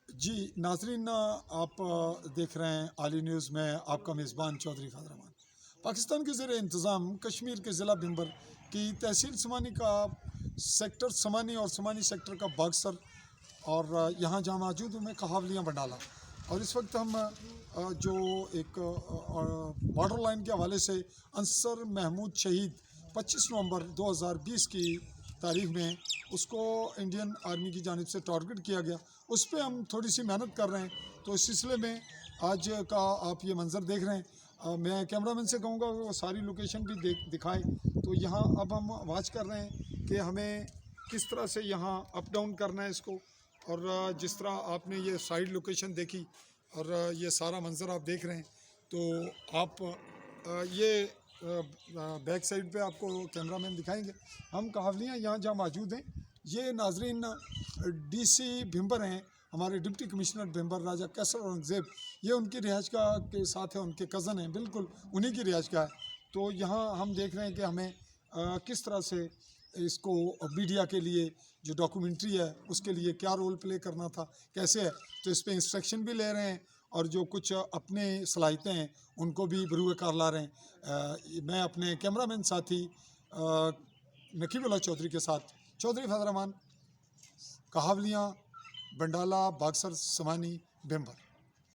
जी नाजरीन, आप देख रहे हैं आली न्यूज़ में आपका मेज़बान चौधरी फ़ादर रहमान। पाकिस्तान के ज़ेर इंतज़ाम कश्मीर के ज़िला भिंबर की तहसील समानी का सेक्टर समानी और समानी सेक्टर का बागसर और यहाँ जहाँ मौजूद हूँ मैं कहावलियाँ बंडाला। और इस वक्त हम जो एक बॉर्डर लाइन के हवाले से अंसर महमूद शहीद 25 नवंबर 2020 की तारीख में उसको इंडियन आर्मी की जानिब से टारगेट किया गया, उस पर हम थोड़ी सी मेहनत कर रहे हैं। तो इस सिलसिले में आज का आप ये मंज़र देख रहे हैं। मैं कैमरामैन से कहूँगा वो सारी लोकेशन भी दिखाए। तो यहाँ अब हम वाच कर रहे हैं कि हमें किस तरह से यहाँ अप डाउन करना है इसको। और जिस तरह आपने ये साइड लोकेशन देखी और ये सारा मंज़र आप देख रहे हैं, तो आप ये बैक साइड पे आपको कैमरामैन दिखाएंगे। हम कहावलियाँ यहाँ जहाँ मौजूद हैं, ये नाजरीन डीसी भिंबर हैं, हमारे डिप्टी कमिश्नर भिंबर राजा कैसर औरंगज़ेब, ये उनकी रिहाइश का के साथ है, उनके कज़न हैं, बिल्कुल उन्हीं की रिहाइश का है। तो यहाँ हम देख रहे हैं कि हमें किस तरह से इसको मीडिया के लिए जो डॉक्यूमेंट्री है उसके लिए क्या रोल प्ले करना था, कैसे है, तो इस पर इंस्ट्रक्शन भी ले रहे हैं और जो कुछ अपने सलाहियतें हैं उनको भी बरूए कार ला रहे हैं। मैं अपने कैमरामैन साथी नकीबुल्लाह चौधरी के साथ चौधरी फ़ादर रहमान, कहावलियाँ, बंडाला, बागसर, समानी, भिंबर।